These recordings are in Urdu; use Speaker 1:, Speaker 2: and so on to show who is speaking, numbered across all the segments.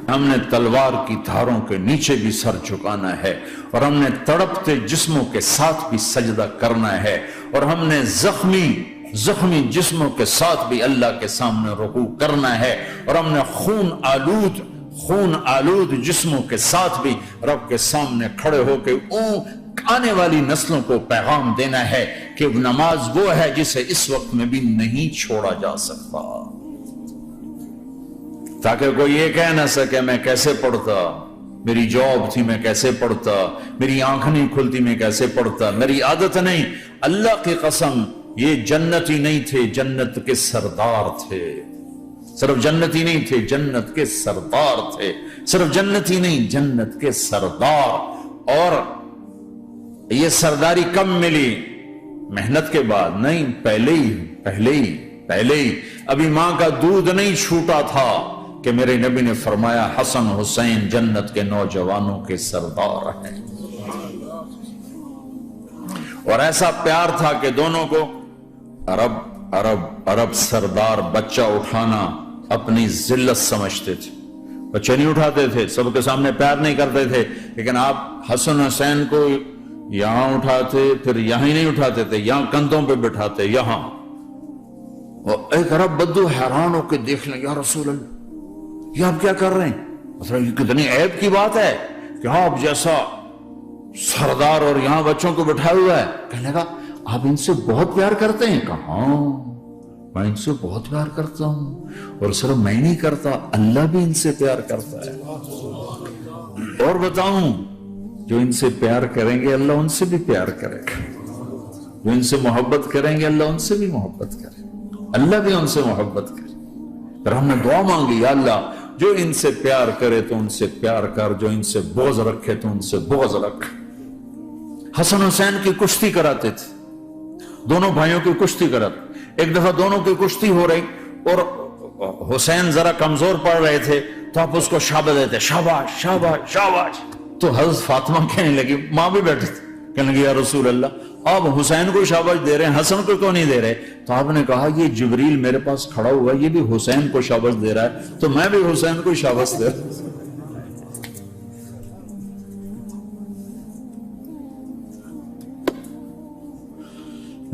Speaker 1: ہم نے تلوار کی دھاروں کے نیچے بھی سر جھکانا ہے، اور ہم نے تڑپتے جسموں کے ساتھ بھی سجدہ کرنا ہے، اور ہم نے زخمی جسموں کے ساتھ بھی اللہ کے سامنے رکوع کرنا ہے، اور ہم نے خون آلود جسموں کے ساتھ بھی رب کے سامنے کھڑے ہو کے آنے والی نسلوں کو پیغام دینا ہے کہ نماز وہ ہے جسے اس وقت میں بھی نہیں چھوڑا جا سکتا، تاکہ کوئی یہ کہہ نہ سکے میں کیسے پڑھتا، میری جاب تھی میں کیسے پڑھتا، میری آنکھ نہیں کھلتی میں کیسے پڑھتا، میری عادت نہیں۔ اللہ کی قسم یہ جنتی نہیں تھے، جنت کے سردار تھے، صرف جنتی نہیں تھے، جنت کے سردار تھے، صرف جنتی نہیں، جنت کے سردار۔ اور یہ سرداری کب ملی؟ محنت کے بعد نہیں، پہلے ہی ابھی ماں کا دودھ نہیں چھوٹا تھا کہ میرے نبی نے فرمایا حسن حسین جنت کے نوجوانوں کے سردار ہیں، اور ایسا پیار تھا کہ دونوں کو عرب سردار بچہ اٹھانا اپنی ذلت سمجھتے تھے، بچہ نہیں اٹھاتے تھے، سب کے سامنے پیار نہیں کرتے تھے، لیکن آپ حسن حسین کو یہاں اٹھاتے، پھر یہاں ہی نہیں اٹھاتے تھے، یہاں کندھوں پہ بٹھاتے، یہاں۔ اور ایک عرب بدو حیران ہو کے دیکھ لیں، یا رسول اللہ یہ آپ کیا کر رہے ہیں؟ مطلب یہ کتنی عیب کی بات ہے کہ آپ جیسا سردار اور یہاں بچوں کو بٹھایا ہوا ہے۔ کہنے لگا آپ ان سے بہت پیار کرتے ہیں؟ کہا ہاں میں ان سے بہت پیار کرتا ہوں، اور صرف میں نہیں کرتا، اللہ بھی ان سے پیار کرتا ہے۔ اور بتاؤں، جو ان سے پیار کریں گے اللہ ان سے بھی پیار کرے گا، جو ان سے محبت کریں گے اللہ ان سے بھی محبت کرے گا، اللہ بھی ان سے محبت کرے۔ پھر ہم نے دعا مانگی، یا اللہ جو ان سے پیار کرے تو ان سے پیار کر، جو ان سے بغض رکھے تو ان سے بغض رکھ۔ حسن حسین کی کشتی کراتے تھے، دونوں بھائیوں کی کشتی کراتے۔ ایک دفعہ دونوں کی کشتی ہو رہی اور حسین ذرا کمزور پڑ رہے تھے تو آپ اس کو شاباش دیتے، شاباش شاباش شاباش۔ تو حضرت فاطمہ کہنے لگی، ماں بھی بیٹھی تھی، کہنے لگی یا رسول اللہ آپ حسین کو شاباش دے رہے ہیں، حسن کو کیوں نہیں دے رہے؟ تو آپ نے کہا یہ جبریل میرے پاس کھڑا ہوا ہے، یہ بھی حسین کو شاباش دے رہا ہے تو میں بھی حسین کو شاباش دے رہا ہوں۔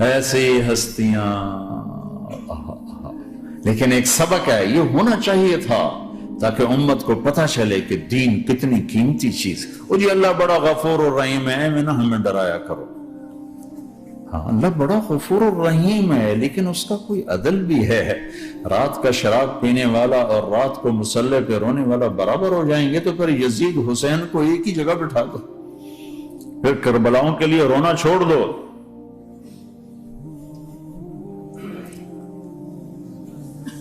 Speaker 1: ایسی ہستیاں، لیکن ایک سبق ہے، یہ ہونا چاہیے تھا تاکہ امت کو پتہ چلے کہ دین کتنی قیمتی چیز۔ اور جی اللہ بڑا غفور الرحیم ہے، میں نہ ہمیں ڈرایا کرو۔ ہاں اللہ بڑا غفور الرحیم ہے، لیکن اس کا کوئی عدل بھی ہے۔ رات کا شراب پینے والا اور رات کو مصلی پہ رونے والا برابر ہو جائیں گے تو پھر یزید حسین کو ایک ہی جگہ بٹھا دو، پھر کربلاؤں کے لیے رونا چھوڑ دو۔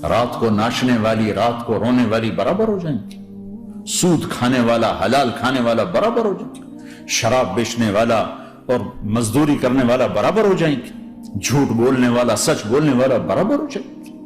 Speaker 1: رات کو ناچنے والی، رات کو رونے والی برابر ہو جائیں گے، سود کھانے والا، حلال کھانے والا برابر ہو جائیں گے، شراب بیچنے والا اور مزدوری کرنے والا برابر ہو جائیں گے، جھوٹ بولنے والا، سچ بولنے والا برابر ہو جائیں گے۔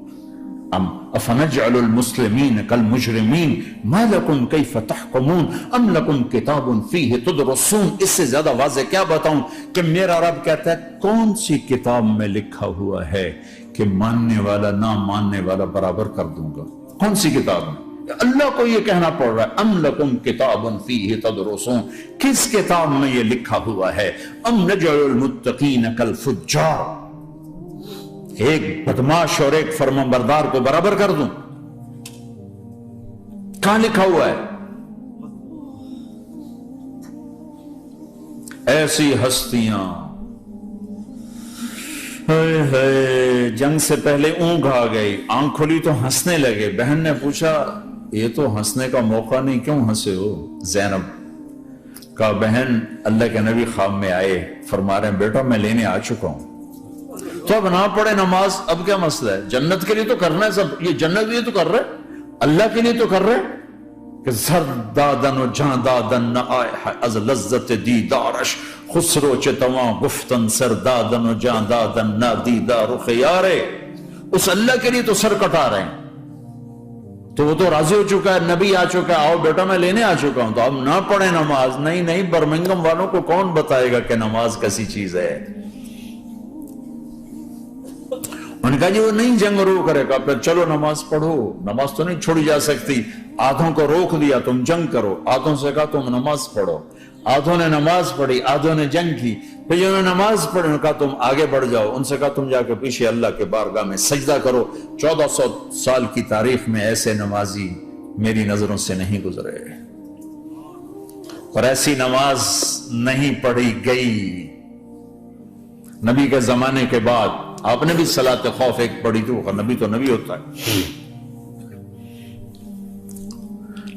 Speaker 1: افنجعل المسلمین کالمجرمین ما لکم کیف تحکمون ام لکم کتاب فیہ تدرسون۔ اس سے زیادہ واضح کیا بتاؤں کہ میرا رب کہتا ہے کون سی کتاب میں لکھا ہوا ہے کہ ماننے والا نہ ماننے والا برابر کر دوں گا؟ کون سی کتاب میں؟ اللہ کو یہ کہنا پڑ رہا ہے ام لکم کتاب فیہ تدرسون، کس کتاب میں یہ لکھا ہوا ہے؟ ام نجعل المتقین کالفجار، ایک بدماش اور ایک فرمانبردار کو برابر کر دوں؟ کہاں لکھا ہوا ہے؟ ایسی ہستیاں، جنگ سے پہلے اونگ آ گئی، آنکھ کھلی تو ہنسنے لگے۔ بہن نے پوچھا یہ تو ہنسنے کا موقع نہیں، کیوں ہنسے ہو؟ زینب کہا بہن اللہ کے نبی خواب میں آئے، فرما رہے ہیں بیٹا میں لینے آ چکا ہوں، تو اب نہ پڑھے نماز، اب کیا مسئلہ ہے؟ جنت کے لیے تو کرنا ہے سب، یہ جنت کے لیے تو کر رہے، اللہ کے لیے تو کر رہے کہ زر دادن و جان دادن نہ آئے از لذت دیدارش، خسرو چتواں گفتن سر دادن و جان دادن نہ دیدار خیارے۔ اس اللہ کے لیے تو سر کٹا رہے ہیں، تو وہ تو راضی ہو چکا ہے، نبی آ چکا ہے، آؤ بیٹا میں لینے آ چکا ہوں، تو اب نہ پڑھے نماز؟ نہیں، برمنگم والوں کو کون بتائے گا کہ نماز کیسی چیز ہے؟ انہوں نے کہا جی وہ نہیں جنگ رو کرے گا، پھر چلو نماز پڑھو، نماز تو نہیں چھوڑی جا سکتی، آدھوں کو روک دیا تم جنگ کرو، آدھوں سے کہا تم نماز پڑھو، آدھوں نے نماز پڑھی، آدھوں نے جنگ کی، پھر جنہوں نے نماز پڑھی انہوں نے کہا تم آگے بڑھ جاؤ، ان سے کہا تم جا کے پیچھے اللہ کے بارگاہ میں سجدہ کرو۔ 1400 سال کی تاریخ میں ایسے نمازی میری نظروں سے نہیں گزرے، اور ایسی نماز نہیں پڑھی گئی نبی کے زمانے کے بعد۔ آپ نے بھی صلاۃ خوف ایک پڑھی تھی، نبی تو نبی ہوتا ہے،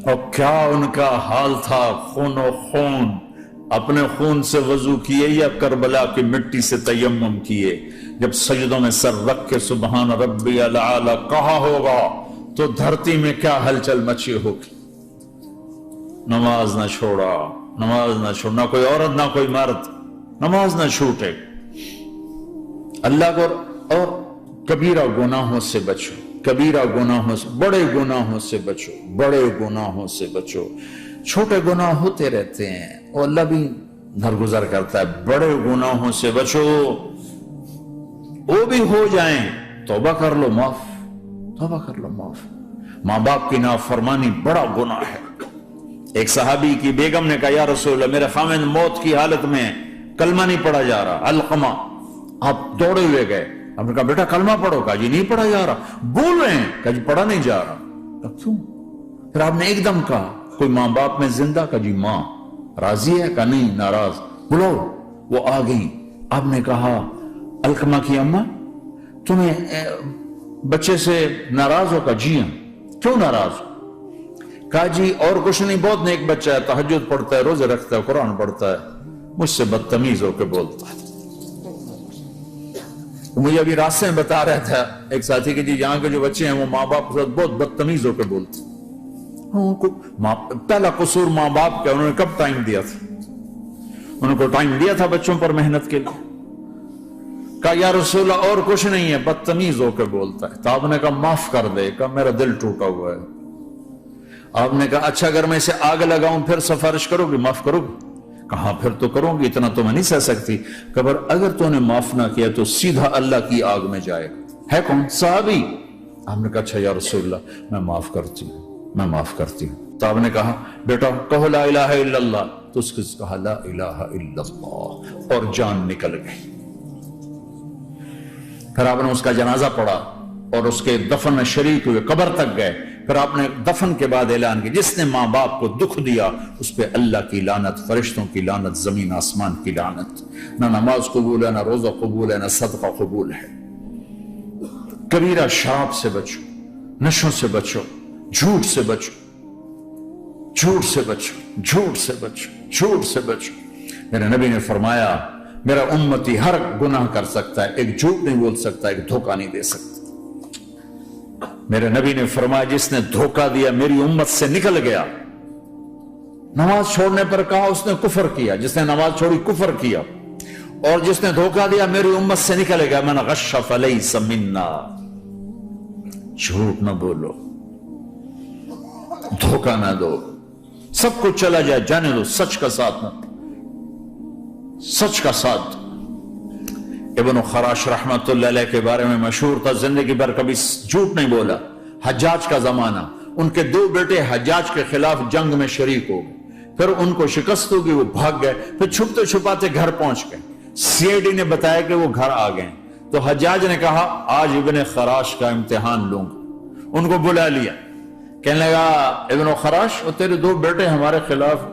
Speaker 1: اور کیا ان کا حال تھا، خون و خون، اپنے خون سے وضو کیے یا کربلا کی مٹی سے تیمم کیے؟ جب سجدوں میں سر رکھ کے سبحان ربی العالی کہا ہوگا تو دھرتی میں کیا ہلچل مچی ہوگی۔ نماز نہ چھوڑا، نماز نہ چھوڑ، نہ کوئی عورت نہ کوئی مرد، نماز نہ چھوٹے، اللہ کو، اور کبیرہ گناہوں سے بچو، کبیرہ گناہوں سے، بڑے گناہوں سے بچو، بڑے گناہوں سے بچو۔ چھوٹے گناہ ہوتے رہتے ہیں اور اللہ بھی درگزر کرتا ہے، بڑے گناہوں سے بچو، وہ بھی ہو جائیں توبہ کر لو معاف، توبہ کر لو معاف۔ ماں باپ کی نافرمانی بڑا گناہ ہے۔ ایک صحابی کی بیگم نے کہا یا رسول اللہ میرے خاوند موت کی حالت میں کلمہ نہیں پڑھا جا رہا، علقمہ، آپ دوڑے ہوئے گئے، آپ نے کہا بیٹا کلمہ پڑھو، کہا جی نہیں پڑھا جا رہا، بول رہے ہیں، کہا جی پڑھا نہیں جا رہا، کیوں؟ پھر آپ نے ایک دم کہا کوئی ماں باپ میں زندہ؟ کہا جی ماں راضی ہے؟ کہا نہیں ناراض، بلاؤ، وہ آ گئی۔ آپ نے کہا علقمہ کی اماں تمہیں بچے سے ناراض ہو؟ کہا جی ہاں، کیوں ناراض ہو؟ کہا جی اور کچھ نہیں، بہت نیک بچہ ہے، تہجد پڑھتا ہے، روزے رکھتا ہے، قرآن پڑھتا ہے، مجھ سے بدتمیز ہو کے بولتا ہے۔ مجھے ابھی راستے میں بتا رہا تھا ایک ساتھی کہ جی یہاں کے جو بچے ہیں وہ ماں باپ کے ساتھ بہت بدتمیز ہو کے بولتے ہیں۔ پہلا قصور ماں باپ کا، انہوں نے کب ٹائم دیا تھا؟ انہوں کو ٹائم دیا تھا بچوں پر محنت کے لیے؟ کہا یا رسول اللہ اور کچھ نہیں ہے، بدتمیز ہو کے بولتا ہے۔ تو آپ نے کہا معاف کر دے، کہا میرا دل ٹوٹا ہوا ہے۔ آپ نے کہا اچھا اگر میں اسے آگ لگاؤں پھر سفارش کرو گی، معاف کرو گی؟ کہا پھر تو کروں گی، اتنا تو میں نہیں سہ سکتی۔ کہ اگر تو نے معاف نہ کیا تو سیدھا اللہ کی آگ میں جائے گا۔ ہے کون؟ صحابی۔ آپ نے کہا اچھا یا رسول اللہ میں معاف کرتی ہوں، میں معاف کرتی ہوں۔ تو آپ نے کہا بیٹا کہو لا الہ الا اللہ، تو اس نے کہا لا الہ الا اللہ، اور جان نکل گئی۔ پھر آپ نے اس کا جنازہ پڑھا اور اس کے دفن میں شریک ہوئے، قبر تک گئے۔ پھر آپ نے دفن کے بعد اعلان کیا جس نے ماں باپ کو دکھ دیا اس پہ اللہ کی لعنت، فرشتوں کی لعنت، زمین آسمان کی لعنت۔ نہ نماز قبول ہے، نہ روزہ قبول ہے، نہ صدقہ قبول ہے۔ کبیرہ شراب سے بچو، نشوں سے بچو، جھوٹ سے بچو، جھوٹ سے بچو، جھوٹ سے بچو، جھوٹ سے بچو۔ میرے نبی نے فرمایا میرا امتی ہر گناہ کر سکتا ہے، ایک جھوٹ نہیں بول سکتا، ایک دھوکہ نہیں دے سکتا۔ میرے نبی نے فرمایا جس نے دھوکہ دیا میری امت سے نکل گیا۔ نماز چھوڑنے پر کہا اس نے کفر کیا، جس نے نماز چھوڑی کفر کیا، اور جس نے دھوکہ دیا میری امت سے نکل گیا۔ من غش فلیس منا، جھوٹ نہ بولو، دھوکہ نہ دو، سب کچھ چلا جائے جانے دو، سچ کا ساتھ نہ، سچ کا ساتھ۔ ابن خراش رحمت اللہ علیہ کے بارے میں مشہور تھا زندگی بھر کبھی جھوٹ نہیں بولا۔ حجاج کا زمانہ، ان کے 2 بیٹے حجاج کے خلاف جنگ میں شریک ہو گئے، پھر ان کو شکست ہوگی، وہ بھاگ گئے، پھر چھپتے چھپاتے گھر پہنچ گئے۔ سی آئی ڈی نے بتایا کہ وہ گھر آ گئے، تو حجاج نے کہا آج ابن خراش کا امتحان لوں گا۔ ان کو بلا لیا، کہنے لگا ابن خراش وہ تیرے 2 بیٹے ہمارے خلاف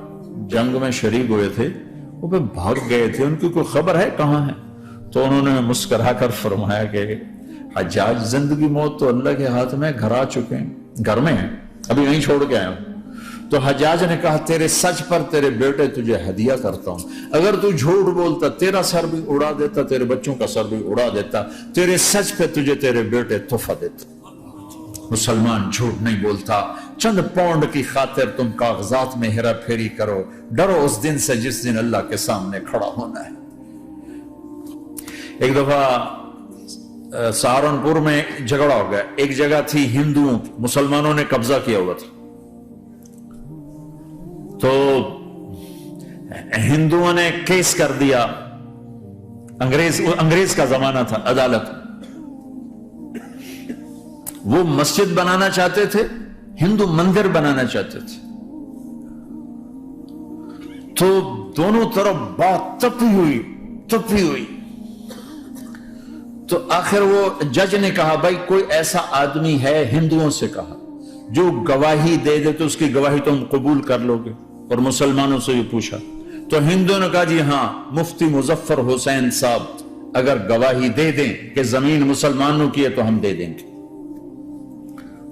Speaker 1: جنگ میں شریک ہوئے تھے، وہ پہ بھاگ گئے تھے، ان کی کوئی خبر ہے کہاں ہے؟ تو انہوں نے مسکرا کر فرمایا کہ حجاج زندگی موت تو اللہ کے ہاتھ میں، گھر آ چکے ہیں، گھر میں ہیں، ابھی نہیں چھوڑ کے آئے ہوں۔ تو حجاج نے کہا تیرے سچ پر تیرے بیٹے تجھے ہدیہ کرتا ہوں، اگر تو جھوٹ بولتا تیرا سر بھی اڑا دیتا، تیرے بچوں کا سر بھی اڑا دیتا، تیرے سچ پہ تجھے تیرے بیٹے تحفہ دیتا۔ مسلمان جھوٹ نہیں بولتا۔ چند پاؤنڈ کی خاطر تم کاغذات میں ہیرا پھیری کرو، ڈرو اس دن سے جس دن اللہ کے سامنے کھڑا ہونا ہے۔ ایک دفعہ سہارنپور میں جھگڑا ہو گیا، ایک جگہ تھی ہندوؤں کی، مسلمانوں نے قبضہ کیا ہوا تھا، تو ہندوؤں نے کیس کر دیا، انگریز کا زمانہ تھا، عدالت، وہ مسجد بنانا چاہتے تھے، ہندو مندر بنانا چاہتے تھے، تو دونوں طرف بات تپی ہوئی. تو آخر وہ جج نے کہا بھائی کوئی ایسا آدمی ہے، ہندوؤں سے کہا، جو گواہی دے دے تو اس کی گواہی تم قبول کر لو گے؟ اور مسلمانوں سے یہ پوچھا تو ہندوؤں نے کہا جی ہاں، مفتی مظفر حسین صاحب اگر گواہی دے دیں کہ زمین مسلمانوں کی ہے تو ہم دے دیں گے.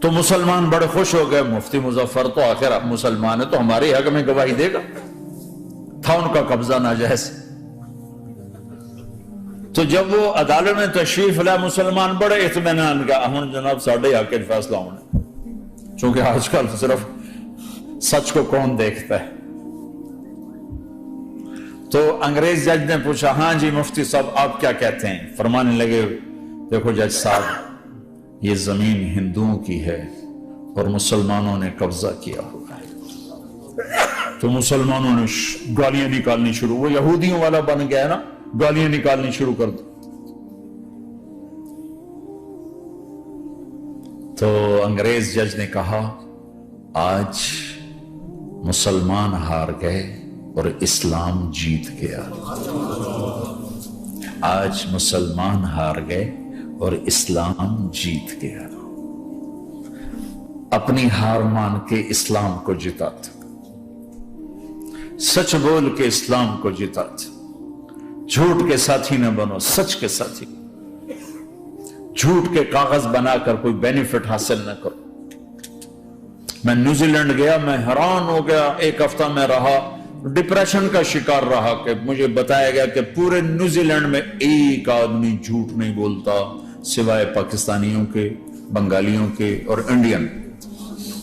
Speaker 1: تو مسلمان بڑے خوش ہو گئے، مفتی مظفر تو آخر اب مسلمان ہے تو ہمارے حق میں گواہی دے گا. تھا ان کا قبضہ ناجائز. تو جب وہ عدالت میں تشریف لائے، مسلمان بڑے اطمینان کا ہن جناب ساڈے حق وچ فیصلہ ہونا، چونکہ آج کل صرف سچ کو کون دیکھتا ہے. تو انگریز جج نے پوچھا ہاں جی مفتی صاحب آپ کیا کہتے ہیں؟ فرمانے لگے دیکھو جج صاحب، یہ زمین ہندوؤں کی ہے اور مسلمانوں نے قبضہ کیا ہوا ہے. تو مسلمانوں نے گالیاں نکالنی شروع، وہ یہودیوں والا بن گیا نا، گالیاں نکالنی شروع کر دو. تو انگریز جج نے کہا آج مسلمان ہار گئے اور اسلام جیت گیا. آج مسلمان ہار گئے اور اسلام جیت گیا. اپنی ہار مان کے اسلام کو جتاتا، سچ بول کے اسلام کو جتاتا. جھوٹ کے ساتھی نہ بنو، سچ کے ساتھی. جھوٹ کے کاغذ بنا کر کوئی بینیفٹ حاصل نہ کرو. میں نیوزی لینڈ گیا، میں حیران ہو گیا. ایک ہفتہ میں رہا، ڈپریشن کا شکار رہا کہ مجھے بتایا گیا کہ پورے نیوزی لینڈ میں ایک آدمی جھوٹ نہیں بولتا سوائے پاکستانیوں کے، بنگالیوں کے اور انڈین.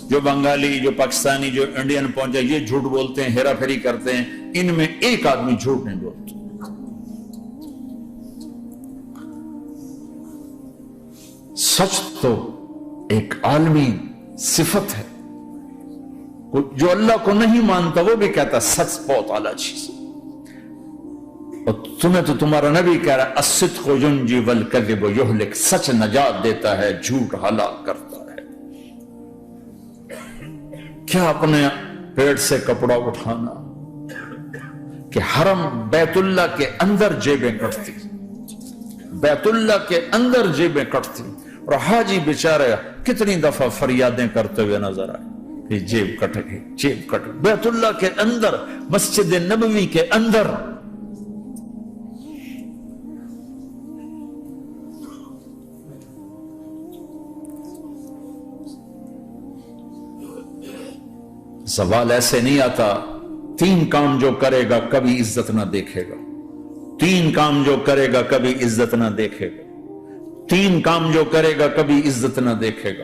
Speaker 1: جو بنگالی، جو پاکستانی، جو انڈین پہنچے یہ جھوٹ بولتے ہیں، ہیرا پھیری کرتے ہیں. ان میں ایک آدمی جھوٹ نہیں بولتا. سچ تو ایک عالمی صفت ہے. جو اللہ کو نہیں مانتا وہ بھی کہتا سچ بہت اعلیٰ چیز. اور تمہیں تو تمہارا نبی کہہ رہا ہے الصدق ینجی والکذب یہلک، سچ نجات دیتا ہے، جھوٹ ہلاک کرتا ہے. کیا اپنے پیٹ سے کپڑا اٹھانا کہ حرم بیت اللہ کے اندر جیبیں کٹتی، بیت اللہ کے اندر جیبیں کٹتی. اور حاجی بیچارے کتنی دفعہ فریادیں کرتے ہوئے نظر آئے کہ جیب کٹ گئی، جیب کٹ گئی. بیت اللہ کے اندر، مسجد نبوی کے اندر. سوال ایسے نہیں آتا 3 کام جو کرے گا کبھی عزت نہ دیکھے گا، 3 کام جو کرے گا کبھی عزت نہ دیکھے گا، 3 کام جو کرے گا کبھی عزت نہ دیکھے گا،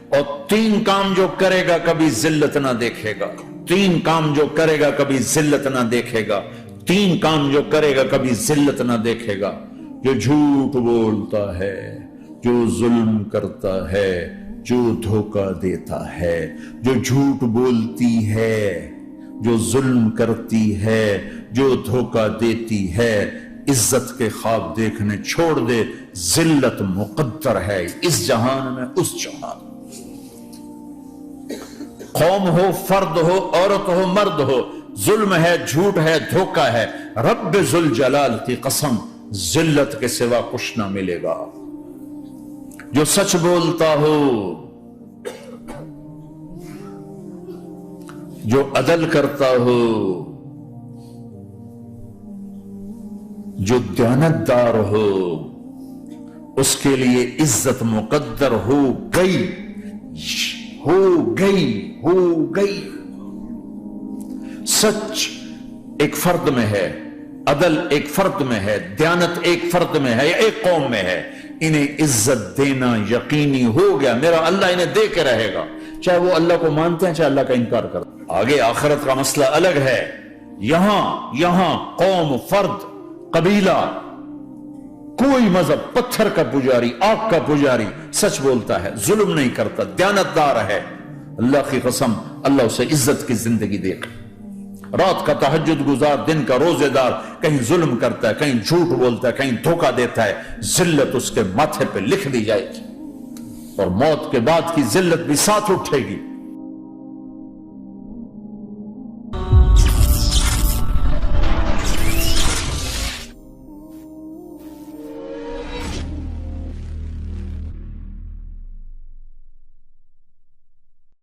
Speaker 1: اور 3 کام جو کرے گا کبھی ذلت نہ دیکھے گا. 3 کام جو کرے گا کبھی ذلت نہ دیکھے گا. 3 کام جو کرے گا کبھی ذلت نہ دیکھے گا. جو جھوٹ بولتا ہے، جو ظلم کرتا ہے، جو دھوکہ دیتا ہے، جو جھوٹ بولتی ہے، جو ظلم کرتی ہے، جو دھوکہ دیتی ہے، عزت کے خواب دیکھنے چھوڑ دے. ذلت مقدر ہے اس جہان میں، اس جہان. قوم ہو، فرد ہو، عورت ہو، مرد ہو، ظلم ہے، جھوٹ ہے، دھوکہ ہے، رب ذوالجلال کی قسم ذلت کے سوا کچھ نہ ملے گا. جو سچ بولتا ہو، جو عدل کرتا ہو، جو دیانتدار ہو، اس کے لیے عزت مقدر ہو گئی، ہو گئی، ہو گئی. سچ ایک فرد میں ہے، عدل ایک فرد میں ہے، دیانت ایک فرد میں ہے یا ایک قوم میں ہے. انہیں عزت دینا یقینی ہو گیا. میرا اللہ انہیں دے کے رہے گا، چاہے وہ اللہ کو مانتے ہیں چاہے اللہ کا انکار کرتے ہیں. آگے آخرت کا مسئلہ الگ ہے. یہاں قوم، فرد، قبیلہ، کوئی مذہب، پتھر کا پجاری، آگ کا پجاری سچ بولتا ہے، ظلم نہیں کرتا، دیانتدار ہے، اللہ کی قسم اللہ اسے عزت کی زندگی دے گا. رات کا تہجد گزار، دن کا روزے دار، کہیں ظلم کرتا ہے، کہیں جھوٹ بولتا ہے، کہیں دھوکہ دیتا ہے، ذلت اس کے ماتھے پہ لکھ دی جائے گی. اور موت کے بعد کی ذلت بھی ساتھ اٹھے گی.